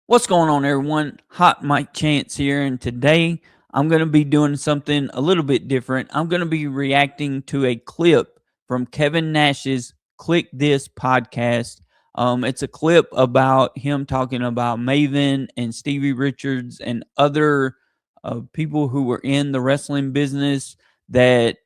What's going on, everyone? Hot Mike Chance here, and today I'm going to be doing something a little bit different. I'm going to be reacting to a clip from Kevin Nash's Kliq This podcast. It's a clip about him talking about Maven and Stevie Richards and other people who were in the wrestling business that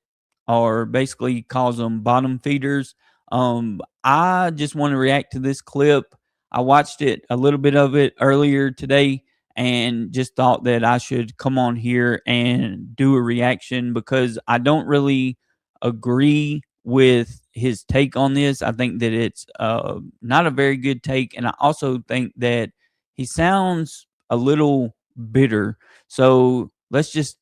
are basically calls them bottom feeders. I just want to react to this clip. I watched it, a little bit of it earlier today, and just thought that I should come on here and do a reaction because I don't really agree with his take on this. I think that it's not a very good take, and I also think that he sounds a little bitter. So let's just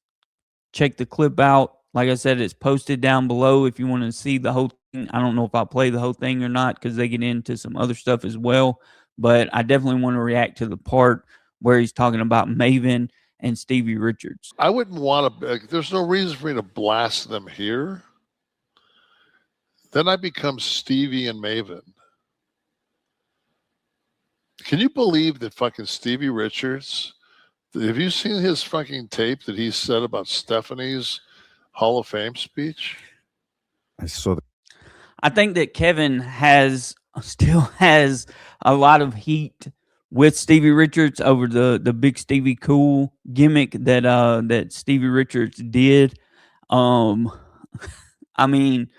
check the clip out. Like I said, it's posted down below if you want to see the whole thing. I don't know if I'll play the whole thing or not because they get into some other stuff as well. But I definitely want to react to the part where he's talking about Maven and Stevie Richards. I wouldn't want to. There's no reason for me to blast them here. Then I become Stevie and Maven. Can you believe that fucking Stevie Richards? Have you seen his fucking tape that he said about Stephanie's Hall of Fame speech? I saw that. I think that Kevin still has a lot of heat with Stevie Richards over the Big Stevie Cool gimmick that Stevie Richards did. I mean,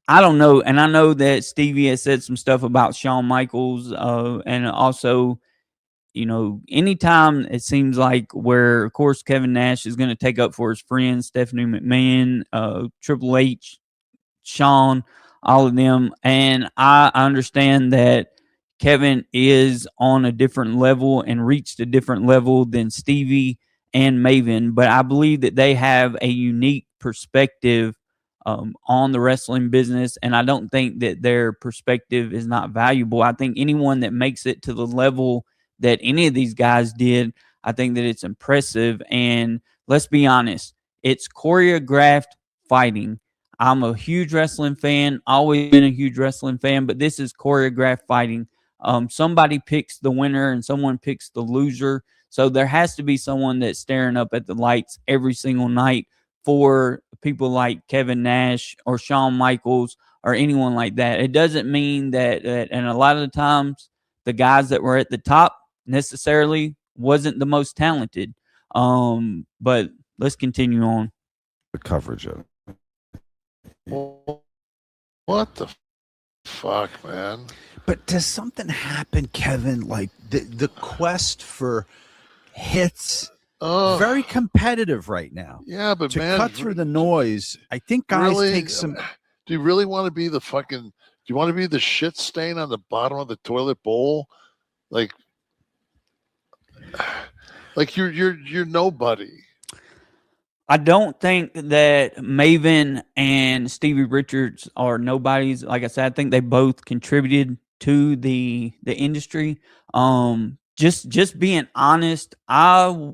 I don't know, and I know that Stevie has said some stuff about Shawn Michaels, and also, anytime it seems like where, of course, Kevin Nash is going to take up for his friends, Stephanie McMahon, Triple H, Shawn, all of them. And I understand that Kevin is on a different level and reached a different level than Stevie and Maven, but I believe that they have a unique perspective on the wrestling business, and I don't think that their perspective is not valuable. I think anyone that makes it to the level that any of these guys did, I think that it's impressive. And let's be honest, it's choreographed fighting. I'm a huge wrestling fan, always been a huge wrestling fan, but this is choreographed fighting. Somebody picks the winner and someone picks the loser. So there has to be someone that's staring up at the lights every single night for people like Kevin Nash or Shawn Michaels or anyone like that. It doesn't mean that, and a lot of the times, the guys that were at the top necessarily wasn't the most talented. But let's continue on. The coverage of it. What the fuck, man? But does something happen, Kevin? Like the quest for hits, very competitive right now. Yeah, but to man, cut through the noise, I think guys take some. Do you really want to be the fucking? Do you want to be the shit stain on the bottom of the toilet bowl? Like you're nobody. I don't think that Maven and Stevie Richards are nobodies. Like I said, I think they both contributed to the industry. Just being honest, I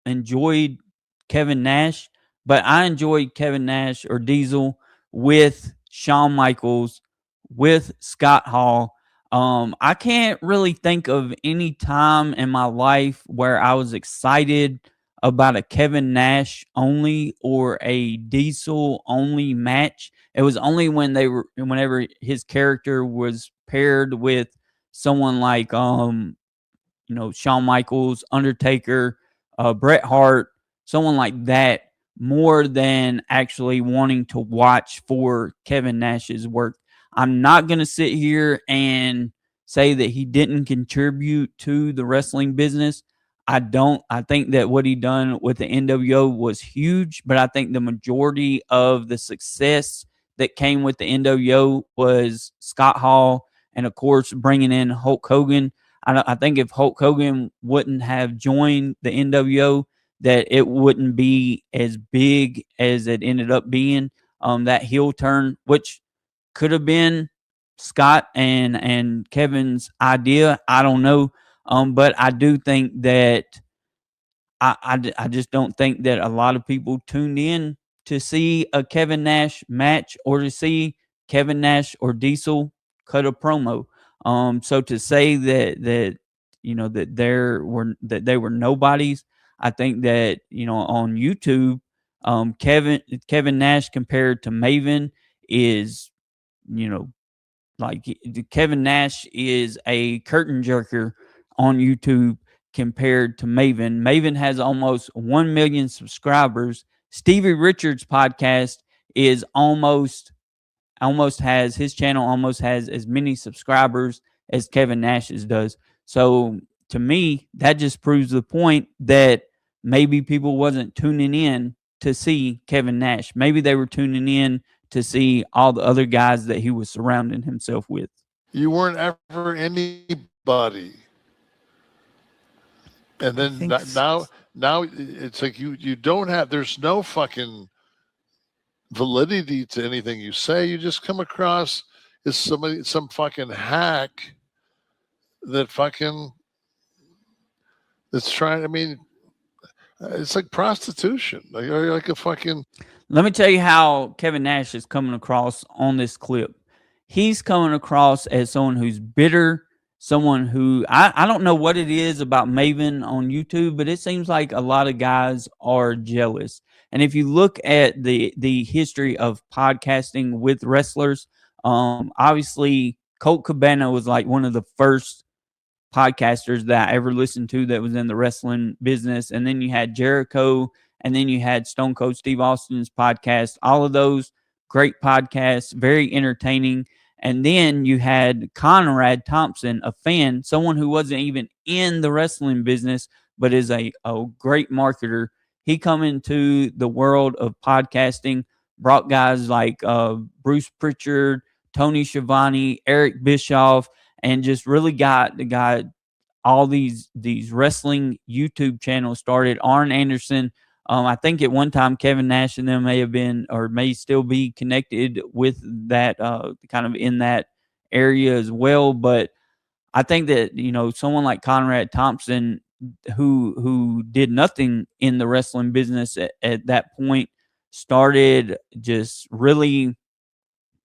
enjoyed Kevin Nash, but I enjoyed Kevin Nash or Diesel with Shawn Michaels, with Scott Hall. I can't really think of any time in my life where I was excited about a Kevin Nash only or a Diesel only match. It was only whenever his character was paired with someone like Shawn Michaels, Undertaker, Bret Hart, someone like that, more than actually wanting to watch for Kevin Nash's work. I'm not going to sit here and say that he didn't contribute to the wrestling business. I don't. I think that what he done with the NWO was huge, but I think the majority of the success that came with the NWO was Scott Hall and, of course, bringing in Hulk Hogan. I think if Hulk Hogan wouldn't have joined the NWO, that it wouldn't be as big as it ended up being. That heel turn, which could have been Scott and Kevin's idea, I don't know. But I do think that I just don't think that a lot of people tuned in to see a Kevin Nash match or to see Kevin Nash or Diesel cut a promo. So to say that that they were nobodies. I think that on YouTube, Kevin Nash compared to Maven is like Kevin Nash is a curtain jerker on YouTube compared to Maven. Maven has almost 1 million subscribers. Stevie Richards' podcast is almost has his channel almost has as many subscribers as Kevin Nash's does. So to me, that just proves the point that maybe people wasn't tuning in to see Kevin Nash. Maybe they were tuning in to see all the other guys that he was surrounding himself with. You weren't ever anybody. And then now it's like you don't have, there's no fucking validity to anything you say. You just come across as some fucking hack that fucking that's trying. I mean, it's like prostitution. Like a fucking. Let me tell you how Kevin Nash is coming across on this clip. He's coming across as someone who's bitter, someone who I don't know what it is about Maven on YouTube, but it seems like a lot of guys are jealous. And if you look at the history of podcasting with wrestlers, obviously Colt Cabana was like one of the first podcasters that I ever listened to that was in the wrestling business. And then you had Jericho, and then you had Stone Cold Steve Austin's podcast. All of those great podcasts, very entertaining. And then you had Conrad Thompson, a fan, someone who wasn't even in the wrestling business, but is a great marketer. He come into the world of podcasting, brought guys like Bruce Pritchard, Tony Schiavone, Eric Bischoff, and just really got all these wrestling YouTube channels started. Arn Anderson. I think at one time Kevin Nash and them may have been or may still be connected with that kind of in that area as well. But I think that someone like Conrad Thompson, who did nothing in the wrestling business at that point, started just really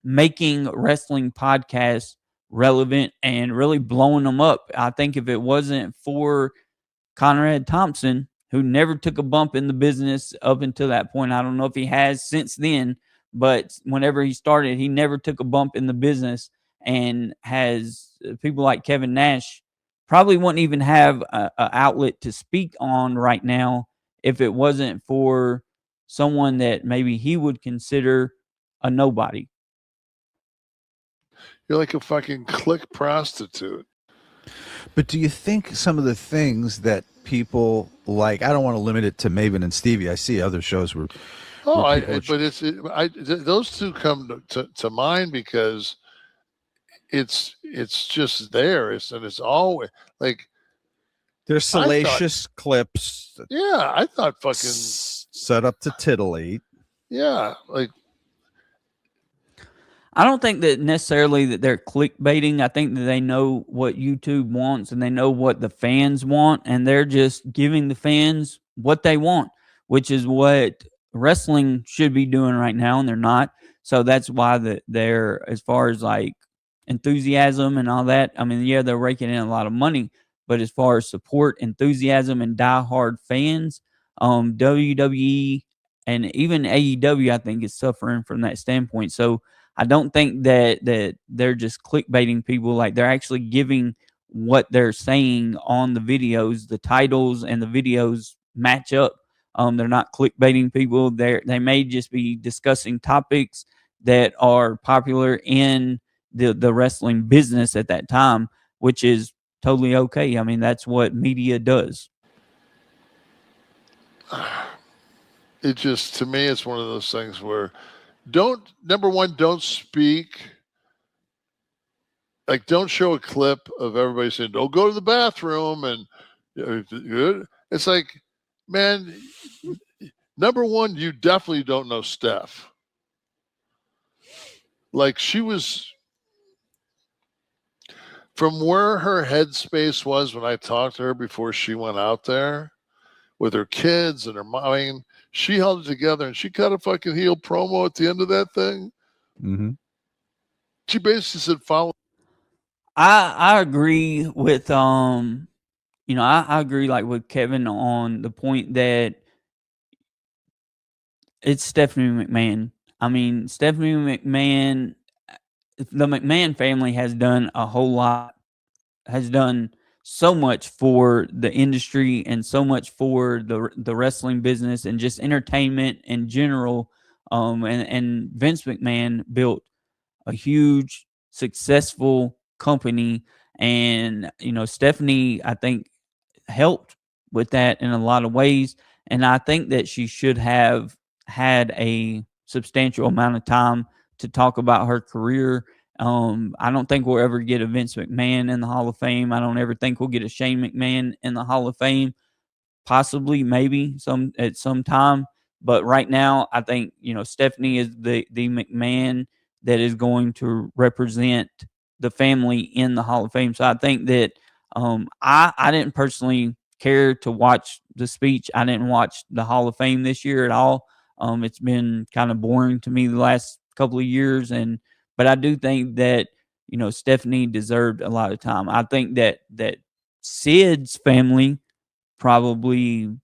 making wrestling podcasts relevant and really blowing them up. I think if it wasn't for Conrad Thompson, who never took a bump in the business up until that point, I don't know if he has since then, but whenever he started, he never took a bump in the business, and has people like Kevin Nash probably wouldn't even have a outlet to speak on right now if it wasn't for someone that maybe he would consider a nobody. You're like a fucking Kliq prostitute. But do you think some of the things that people like, I don't want to limit it to Maven and Stevie. I see other shows where. Those two come to mind because it's just there. It's always like. There's salacious clips. Yeah, I thought fucking. Set up to titillate. Yeah, like. I don't think that necessarily that they're clickbaiting. I think that they know what YouTube wants and they know what the fans want, and they're just giving the fans what they want, which is what wrestling should be doing right now, and they're not. So that's why they're, as far as like enthusiasm and all that, I mean, yeah, they're raking in a lot of money, but as far as support, enthusiasm, and diehard fans, WWE and even AEW, I think, is suffering from that standpoint. So I don't think that they're just clickbaiting people. Like, they're actually giving what they're saying on the videos. The titles and the videos match up. They're not clickbaiting people. They may just be discussing topics that are popular in the wrestling business at that time, which is totally okay. I mean, that's what media does. It just, to me, it's one of those things where number one, don't speak. Like, don't show a clip of everybody saying, "Don't go to the bathroom," and it's like, man, number one, you definitely don't know Steph. Like, she was, from where her headspace was when I talked to her before she went out there with her kids and her mom. I mean, she held it together, and she cut a fucking heel promo at the end of that thing. Mm-hmm. She basically said, "Follow." I agree with I agree like with Kevin on the point that it's Stephanie McMahon. I mean, Stephanie McMahon, the McMahon family has done a whole lot, has done so much for the industry and so much for the wrestling business and just entertainment in general. And Vince McMahon built a huge, successful company, and Stephanie, I think, helped with that in a lot of ways. And I think that she should have had a substantial amount of time to talk about her career. I don't think we'll ever get a Vince McMahon in the Hall of Fame. I don't ever think we'll get a Shane McMahon in the Hall of Fame. Possibly, maybe at some time, but right now, I think Stephanie is the McMahon that is going to represent the family in the Hall of Fame. So I think that I didn't personally care to watch the speech. I didn't watch the Hall of Fame this year at all. It's been kind of boring to me the last couple of years, but I do think that Stephanie deserved a lot of time. I think that Sid's family probably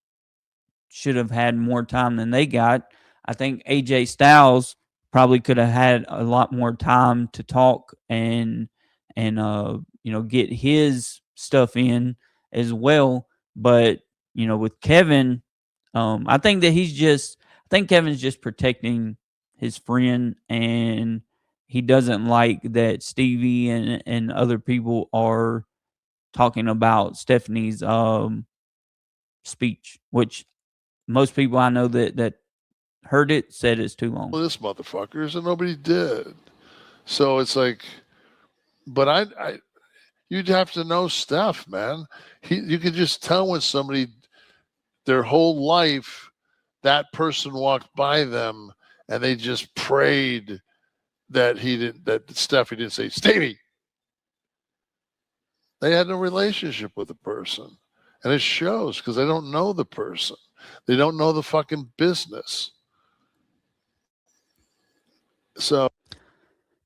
should have had more time than they got. I think AJ Styles probably could have had a lot more time to talk and get his stuff in as well. But with Kevin, I think Kevin's just protecting his friend, and he doesn't like that Stevie and other people are talking about Stephanie's speech, which most people I know that heard it said it's too long. Well, this motherfuckers, and nobody did. So it's like, but I you'd have to know Steph, man. You could just tell when somebody, their whole life, that person walked by them and they just prayed that Steffi didn't say, Stevie. They had no relationship with the person. And it shows because they don't know the person. They don't know the fucking business. So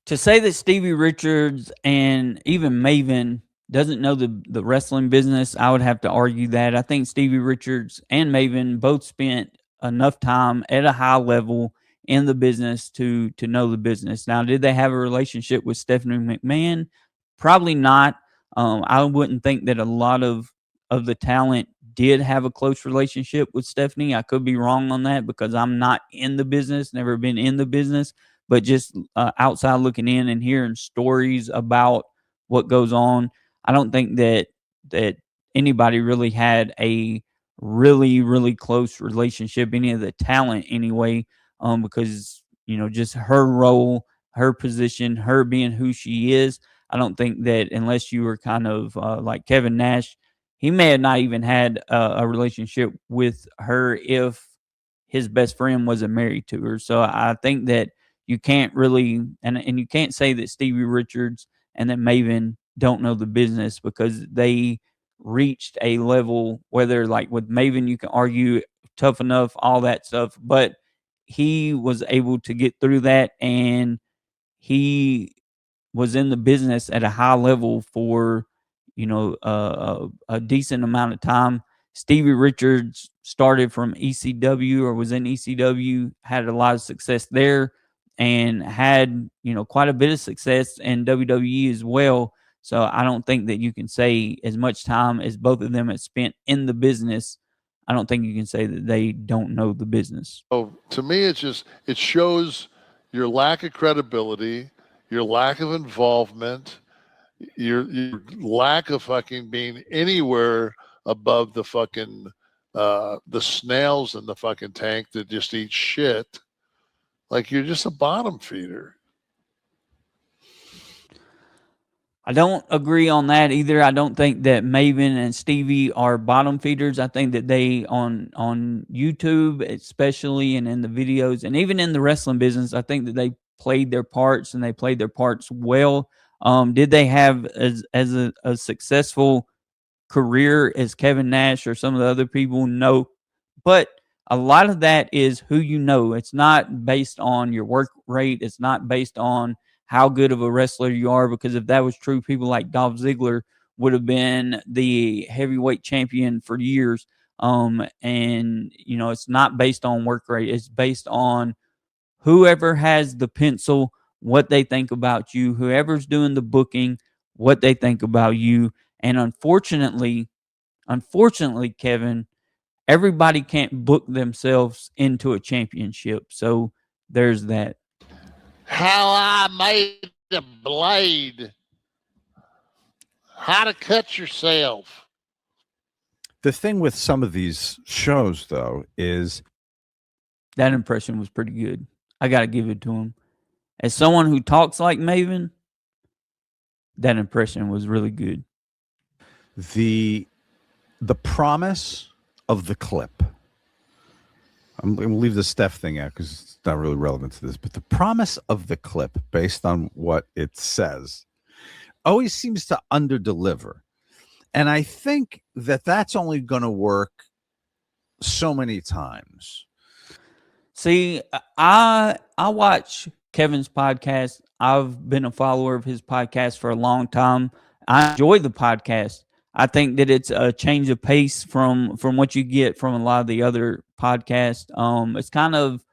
to say that Stevie Richards and even Maven doesn't know the wrestling business, I would have to argue that. I think Stevie Richards and Maven both spent enough time at a high level in the business to know the business. Now, did they have a relationship with Stephanie McMahon? Probably not. I wouldn't think that a lot of the talent did have a close relationship with Stephanie. I could be wrong on that because I'm not in the business, never been in the business, but just outside looking in and hearing stories about what goes on, I don't think that anybody really had a really, really close relationship, any of the talent anyway, because just her role, her position, her being who she is. I don't think that unless you were kind of like Kevin Nash, he may have not even had a relationship with her if his best friend wasn't married to her. So I think that you can't really, and you can't say that Stevie Richards and that Maven don't know the business because they reached a level, whether like with Maven, you can argue tough enough, all that stuff, but he was able to get through that, and he was in the business at a high level for a decent amount of time. Stevie Richards started from ECW or was in ECW, had a lot of success there, and had quite a bit of success in WWE as well. So I don't think that you can say as much time as both of them have spent in the business. I don't think you can say that they don't know the business. So to me, it shows your lack of credibility, your lack of involvement, your lack of fucking being anywhere above the fucking the snails in the fucking tank that just eat shit. Like you're just a bottom feeder. I don't agree on that either. I don't think that Maven and Stevie are bottom feeders. I think that they on YouTube, especially, and in the videos, and even in the wrestling business, I think that they played their parts and they played their parts well. Did they have as a successful career as Kevin Nash or some of the other people? No, but a lot of that is who you know. It's not based on your work rate. It's not based on how good of a wrestler you are, because if that was true, people like Dolph Ziggler would have been the heavyweight champion for years. And it's not based on work rate. It's based on whoever has the pencil, what they think about you, whoever's doing the booking, what they think about you. And unfortunately, Kevin, everybody can't book themselves into a championship. So there's that. How I made a blade. How to cut yourself. The thing with some of these shows, though, is that impression was pretty good. I got to give it to him. As someone who talks like Maven, that impression was really good. The promise of the clip. I'm going to leave the Steph thing out because it's not really relevant to this, but the promise of the clip, based on what it says, always seems to underdeliver. And I think that that's only going to work so many times. See, I watch Kevin's podcast. I've been a follower of his podcast for a long time. I enjoy the podcast. I think that it's a change of pace from what you get from a lot of the other podcasts. It's kind of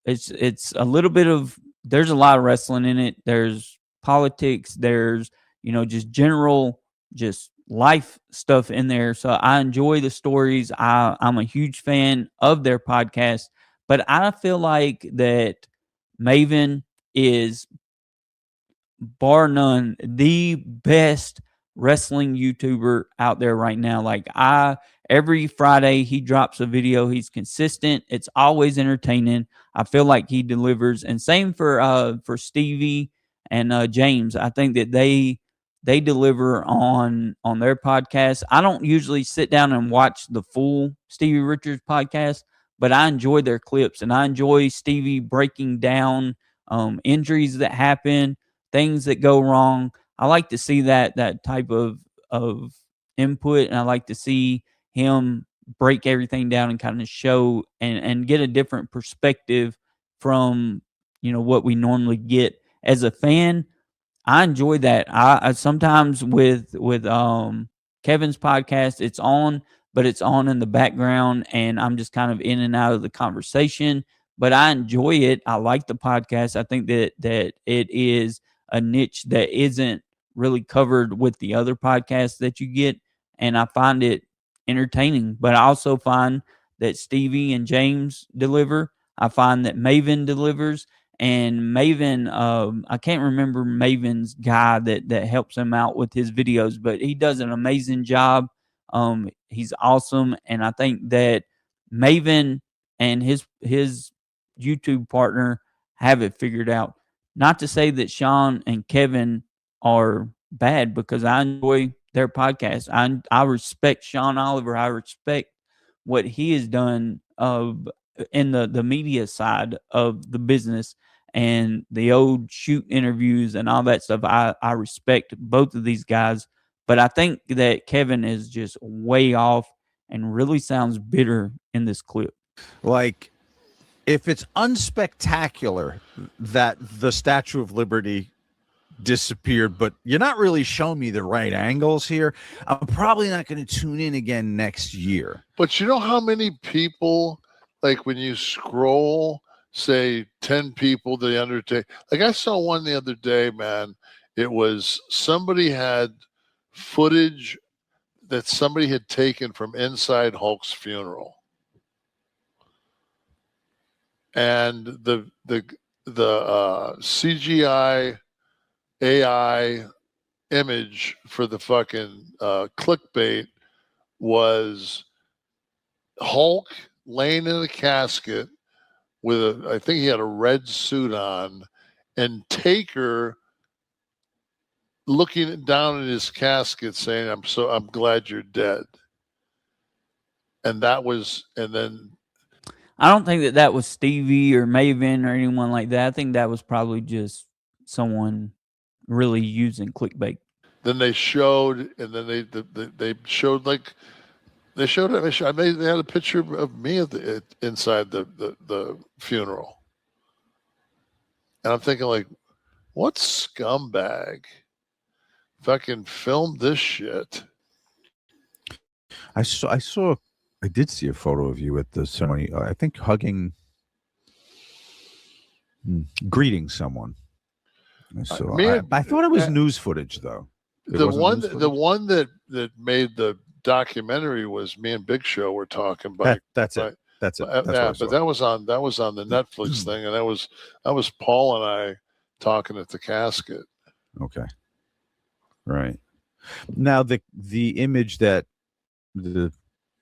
it's a little bit of, there's a lot of wrestling in it. There's politics. There's just general just life stuff in there. So I enjoy the stories. I'm a huge fan of their podcast, but I feel like that Maven is bar none the best wrestling YouTuber out there right now. Like every Friday he drops a video. He's consistent. It's always entertaining. I feel like he delivers. And same for Stevie and James. I think that they deliver on their podcast. I don't usually sit down and watch the full Stevie Richards podcast, but I enjoy their clips and I enjoy Stevie breaking down injuries that happen, things that go wrong. I like to see that type of input, and I like to see him break everything down and kind of show and get a different perspective from what we normally get. As a fan, I enjoy that. I sometimes with Kevin's podcast, it's on, but it's on in the background, and I'm just kind of in and out of the conversation. But I enjoy it. I like the podcast. I think that it is a niche that isn't really covered with the other podcasts that you get, and I find it entertaining. But I also find that Stevie and James deliver. I find that Maven delivers. And Maven, I can't remember Maven's guy that helps him out with his videos, but he does an amazing job. He's awesome, and I think that Maven and his YouTube partner have it figured out. Not to say that Sean and Kevin are bad, because I enjoy their podcast. I respect Sean Oliver. I respect what he has done in the media side of the business and the old shoot interviews and all that stuff. I respect both of these guys, but I think that Kevin is just way off and really sounds bitter in this clip. Like, if it's unspectacular that the Statue of Liberty disappeared, but you're not really showing me the right angles here, I'm probably not going to tune in again next year. But you know how many people, like when you scroll, say 10 people, they undertake. Like I saw one the other day, man. It was somebody had footage that somebody had taken from inside Hulk's funeral. And the CGI AI image for the fucking clickbait was Hulk laying in a casket with I think he had a red suit on, and Taker looking down in his casket saying, I'm glad you're dead. And then I don't think that was Stevie or Maven or anyone like that. I think that was probably just someone really using clickbait. Then they showed, and then they showed like they showed it. They had a picture of me inside the funeral, and I'm thinking like, what scumbag fucking filmed this shit. I did see a photo of you at the ceremony. I think hugging, greeting someone. So I thought it was news footage, though. The one that made the documentary was me and Big Show were talking about. That's it. But that was on the Netflix thing, and that was Paul and I talking at the casket. Okay. Right. Now the image that the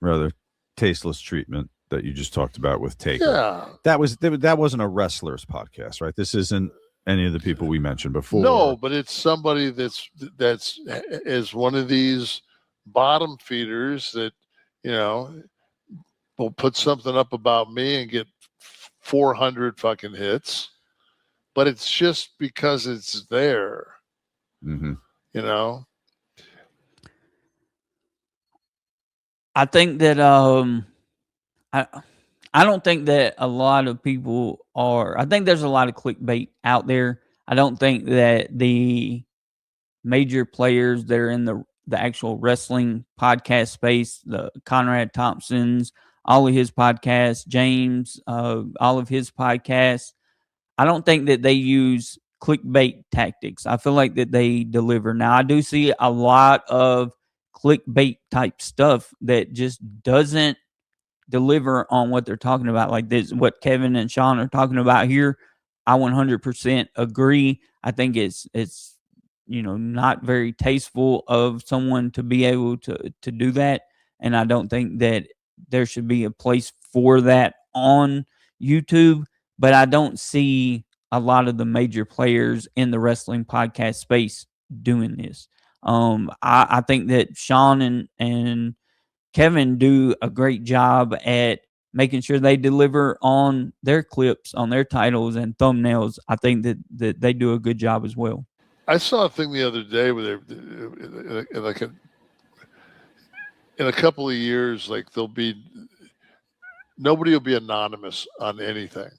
rather tasteless treatment that you just talked about with Taker. Yeah. That wasn't a wrestler's podcast, right? This isn't any of the people we mentioned before. No, but it's somebody that's is one of these bottom feeders that, you know, will put something up about me and get 400 fucking hits, but it's just because it's there. Mm-hmm. You know, I think that I don't think that a lot of people are. I think there's a lot of clickbait out there. I don't think that the major players that are in the actual wrestling podcast space, the Conrad Thompson's, all of his podcasts, James, all of his podcasts, I don't think that they use clickbait tactics. I feel like that they deliver. Now, I do see a lot of clickbait type stuff that just doesn't deliver on what they're talking about. Like this, what Kevin and Sean are talking about here, I 100% agree. I think it's not very tasteful of someone to be able to do that, and I don't think that there should be a place for that on YouTube. But I don't see a lot of the major players in the wrestling podcast space doing this. I think that Sean and Kevin do a great job at making sure they deliver on their clips, on their titles and thumbnails. I think that they do a good job as well. I saw a thing the other day where in a couple of years, like nobody will be anonymous on anything.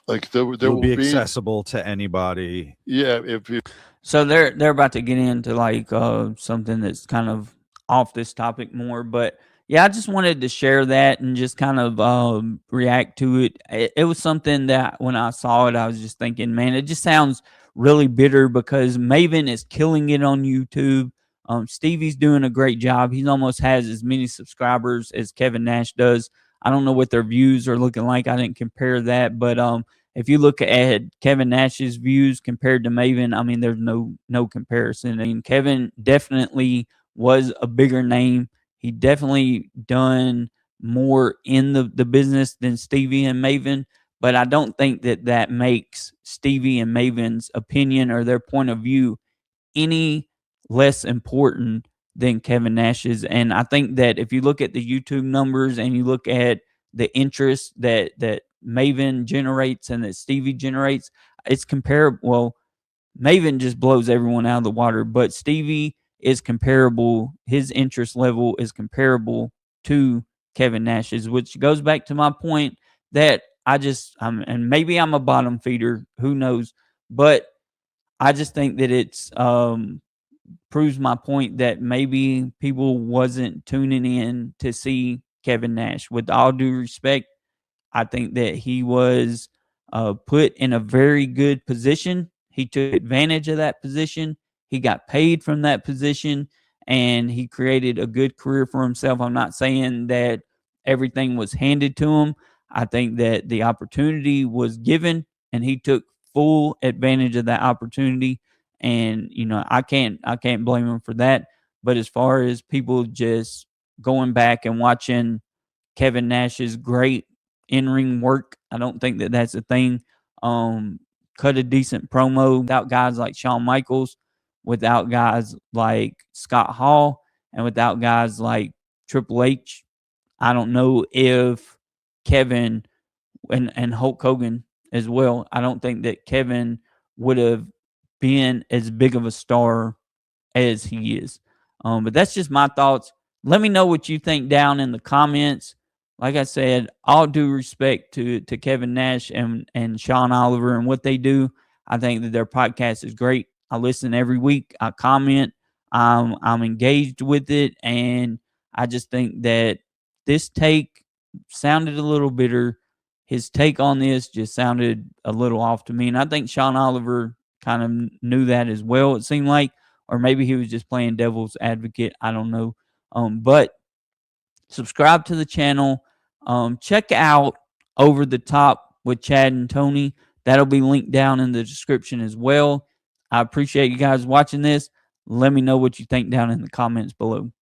Like there will be accessible to anybody. Yeah, so they're about to get into like something that's kind of off this topic more, but yeah, I just wanted to share that and just kind of react to it. It was something that when I saw it, I was just thinking, man, it just sounds really bitter because Maven is killing it on YouTube. Stevie's doing a great job. He almost has as many subscribers as Kevin Nash does. I don't know what their views are looking like. I didn't compare that, but if you look at Kevin Nash's views compared to Maven, I mean, there's no comparison. I mean, Kevin definitely was a bigger name. He definitely done more in the business than Stevie and Maven, but I don't think that makes Stevie and Maven's opinion or their point of view any less important than Kevin Nash's. And I think that if you look at the YouTube numbers and you look at the interest that Maven generates and that Stevie generates, it's comparable. Well, Maven just blows everyone out of the water, but Stevie is comparable. His interest level is comparable to Kevin Nash's, which goes back to my point that and maybe I'm a bottom feeder, who knows, but I just think that it's proves my point that maybe people wasn't tuning in to see Kevin Nash. With all due respect, I think that he was put in a very good position. He took advantage of that position. He got paid from that position, and he created a good career for himself. I'm not saying that everything was handed to him. I think that the opportunity was given, and he took full advantage of that opportunity. And I can't blame him for that. But as far as people just going back and watching Kevin Nash's great in-ring work, I don't think that that's a thing. Cut a decent promo without guys like Shawn Michaels, without guys like Scott Hall, and without guys like Triple H. I don't know if Kevin and Hulk Hogan as well. I don't think that Kevin would have been as big of a star as he is. But that's just my thoughts. Let me know what you think down in the comments. Like I said, all due respect to Kevin Nash and Sean Oliver and what they do. I think that their podcast is great. I listen every week. I comment. I'm engaged with it, and I just think that this take sounded a little bitter. His take on this just sounded a little off to me, and I think Sean Oliver kind of knew that as well. It seemed like, or maybe he was just playing devil's advocate. I don't know. But subscribe to the channel. Check out Over the Top with Chad and Tony. That'll be linked down in the description as well. I appreciate you guys watching this. Let me know what you think down in the comments below.